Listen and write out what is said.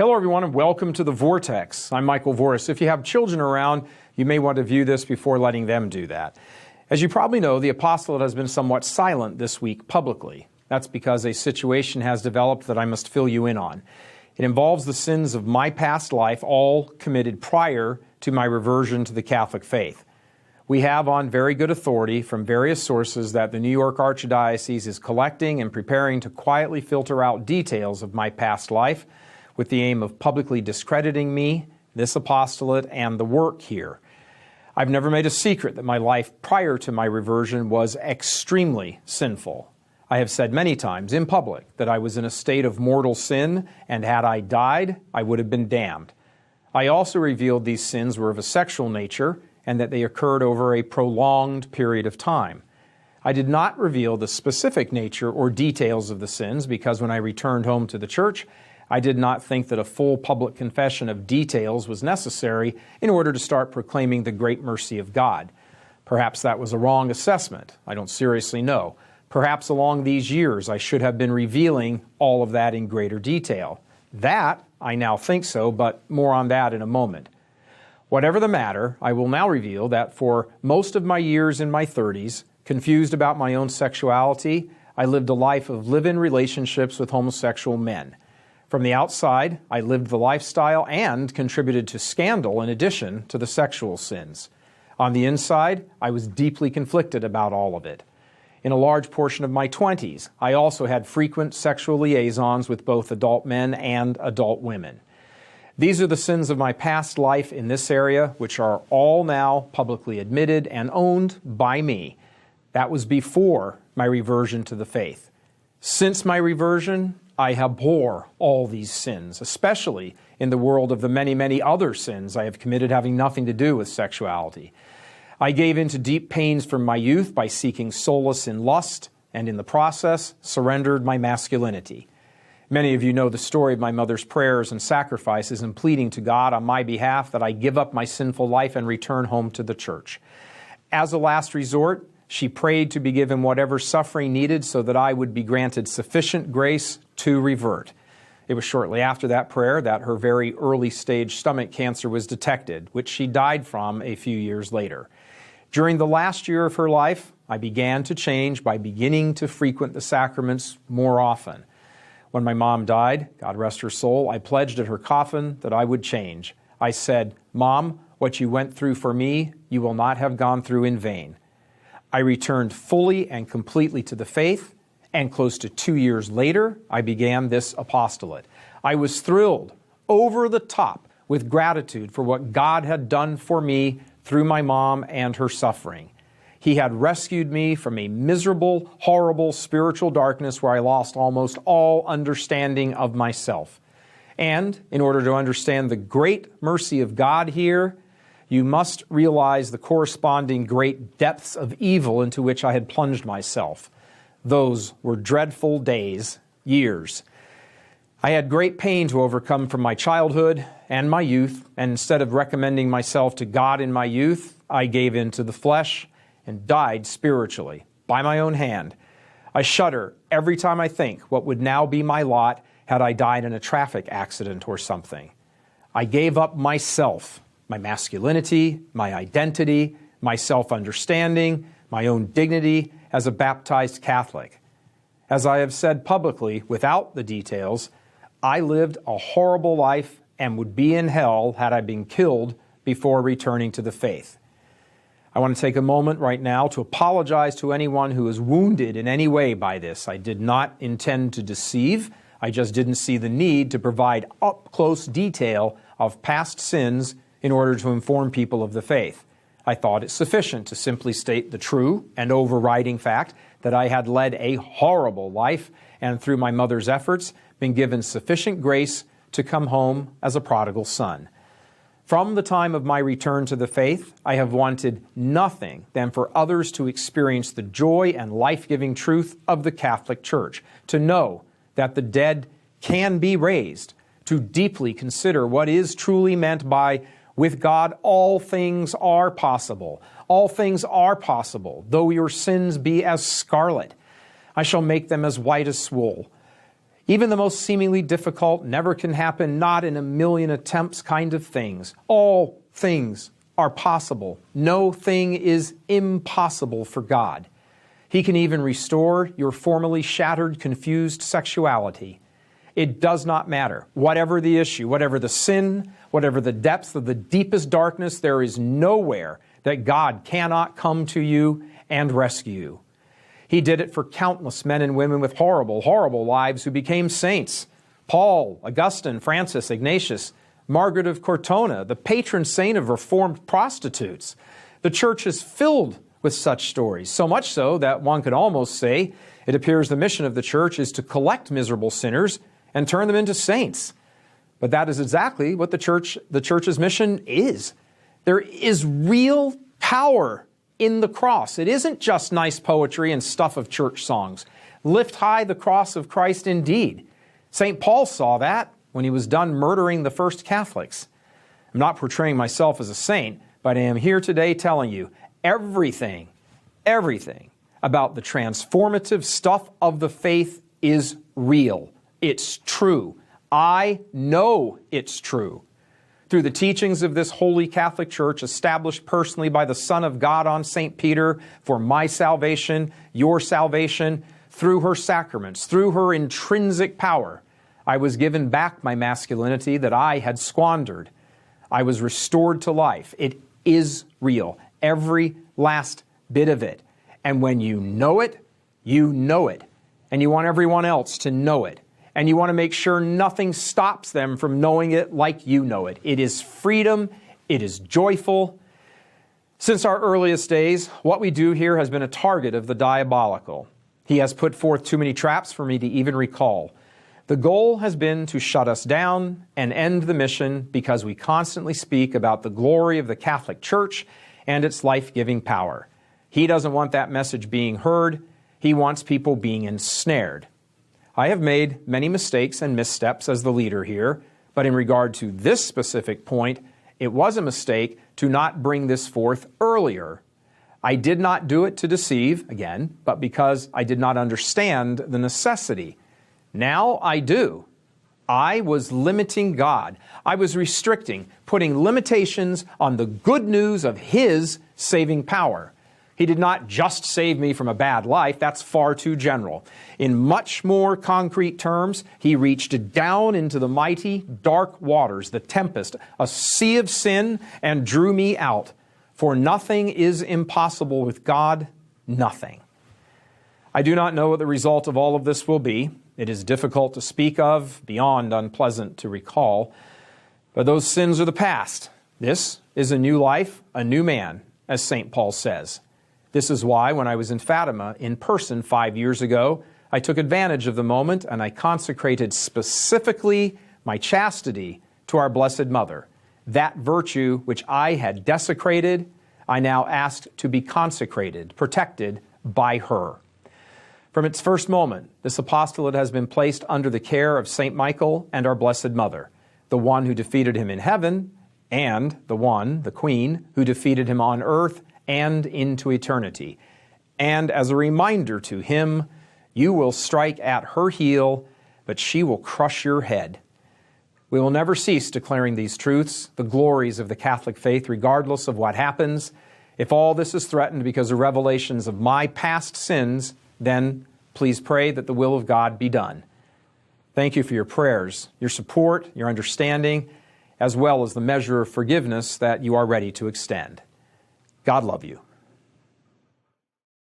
Hello everyone and welcome to the Vortex. I'm Michael Voris. If you have children around, you may want to view this before letting them do that. As you probably know, the apostolate has been somewhat silent this week publicly. That's because a situation has developed that I must fill you in on. It involves the sins of my past life, all committed prior to my reversion to the Catholic faith. We have on very good authority from various sources that the New York Archdiocese is collecting and preparing to quietly filter out details of my past life with the aim of publicly discrediting me, this apostolate, and the work here. I've never made a secret that my life prior to my reversion was extremely sinful. I have said many times in public that I was in a state of mortal sin, and had I died, I would have been damned. I also revealed these sins were of a sexual nature and that they occurred over a prolonged period of time. I did not reveal the specific nature or details of the sins because when I returned home to the church, I did not think that a full public confession of details was necessary in order to start proclaiming the great mercy of God. Perhaps that was a wrong assessment. I don't seriously know. Perhaps along these years I should have been revealing all of that in greater detail. That, I now think so, but more on that in a moment. Whatever the matter, I will now reveal that for most of my years in my 30s, confused about my own sexuality, I lived a life of live-in relationships with homosexual men. From the outside, I lived the lifestyle and contributed to scandal in addition to the sexual sins. On the inside, I was deeply conflicted about all of it. In a large portion of my 20s, I also had frequent sexual liaisons with both adult men and adult women. These are the sins of my past life in this area, which are all now publicly admitted and owned by me. That was before my reversion to the faith. Since my reversion, I abhor all these sins, especially in the world of the many, many other sins I have committed having nothing to do with sexuality. I gave in to deep pains from my youth by seeking solace in lust, and in the process, surrendered my masculinity. Many of you know the story of my mother's prayers and sacrifices in pleading to God on my behalf that I give up my sinful life and return home to the church. As a last resort, she prayed to be given whatever suffering needed so that I would be granted sufficient grace to revert. It was shortly after that prayer that her very early stage stomach cancer was detected, which she died from a few years later. During the last year of her life, I began to change by beginning to frequent the sacraments more often. When my mom died, God rest her soul, I pledged at her coffin that I would change. I said, "Mom, what you went through for me, you will not have gone through in vain." I returned fully and completely to the faith, and close to 2 years later, I began this apostolate. I was thrilled, over the top, with gratitude for what God had done for me through my mom and her suffering. He had rescued me from a miserable, horrible spiritual darkness where I lost almost all understanding of myself. And in order to understand the great mercy of God here, you must realize the corresponding great depths of evil into which I had plunged myself. Those were dreadful days, years. I had great pain to overcome from my childhood and my youth, and instead of recommending myself to God in my youth, I gave in to the flesh and died spiritually, by my own hand. I shudder every time I think what would now be my lot had I died in a traffic accident or something. I gave up myself, my masculinity, my identity, my self-understanding, my own dignity as a baptized Catholic. As I have said publicly, without the details, I lived a horrible life and would be in hell had I been killed before returning to the faith. I want to take a moment right now to apologize to anyone who is wounded in any way by this. I did not intend to deceive. I just didn't see the need to provide up-close detail of past sins in order to inform people of the faith. I thought it sufficient to simply state the true and overriding fact that I had led a horrible life and through my mother's efforts been given sufficient grace to come home as a prodigal son. From the time of my return to the faith, I have wanted nothing than for others to experience the joy and life-giving truth of the Catholic Church, to know that the dead can be raised, to deeply consider what is truly meant by "with God all things are possible." All things are possible, though your sins be as scarlet. I shall make them as white as wool. Even the most seemingly difficult, never can happen, not in a million attempts kind of things. All things are possible. No thing is impossible for God. He can even restore your formerly shattered, confused sexuality. It does not matter. Whatever the issue, whatever the sin, whatever the depths of the deepest darkness, there is nowhere that God cannot come to you and rescue you. He did it for countless men and women with horrible, horrible lives who became saints. Paul, Augustine, Francis, Ignatius, Margaret of Cortona, the patron saint of reformed prostitutes. The church is filled with such stories, so much so that one could almost say it appears the mission of the church is to collect miserable sinners and turn them into saints. But that is exactly what the church's mission is. There is real power in the cross. It isn't just nice poetry and stuff of church songs. Lift high the cross of Christ indeed. St. Paul saw that when he was done murdering the first Catholics. I'm not portraying myself as a saint, but I am here today telling you everything about the transformative stuff of the faith is real. It's true. I know it's true. Through the teachings of this holy Catholic Church, established personally by the Son of God on St. Peter for my salvation, your salvation, through her sacraments, through her intrinsic power, I was given back my masculinity that I had squandered. I was restored to life. It is real, every last bit of it. And when you know it, you know it. And you want everyone else to know it. And you want to make sure nothing stops them from knowing it like you know it. It is freedom. It is joyful. Since our earliest days, what we do here has been a target of the diabolical. He has put forth too many traps for me to even recall. The goal has been to shut us down and end the mission because we constantly speak about the glory of the Catholic Church and its life-giving power. He doesn't want that message being heard. He wants people being ensnared. I have made many mistakes and missteps as the leader here, but in regard to this specific point, it was a mistake to not bring this forth earlier. I did not do it to deceive, again, but because I did not understand the necessity. Now I do. I was limiting God. I was restricting, putting limitations on the good news of His saving power. He did not just save me from a bad life. That's far too general. In much more concrete terms, He reached down into the mighty, dark waters, the tempest, a sea of sin, and drew me out. For nothing is impossible with God, nothing. I do not know what the result of all of this will be. It is difficult to speak of, beyond unpleasant to recall. But those sins are the past. This is a new life, a new man, as St. Paul says. This is why, when I was in Fatima in person 5 years ago, I took advantage of the moment and I consecrated specifically my chastity to our Blessed Mother. That virtue which I had desecrated, I now asked to be consecrated, protected by her. From its first moment, this apostolate has been placed under the care of St. Michael and our Blessed Mother, the one who defeated him in heaven, and the one, the Queen, who defeated him on earth and into eternity. And as a reminder to him, you will strike at her heel, but she will crush your head. We will never cease declaring these truths, the glories of the Catholic faith, regardless of what happens. If all this is threatened because of revelations of my past sins, then please pray that the will of God be done. Thank you for your prayers, your support, your understanding, as well as the measure of forgiveness that you are ready to extend. God love you.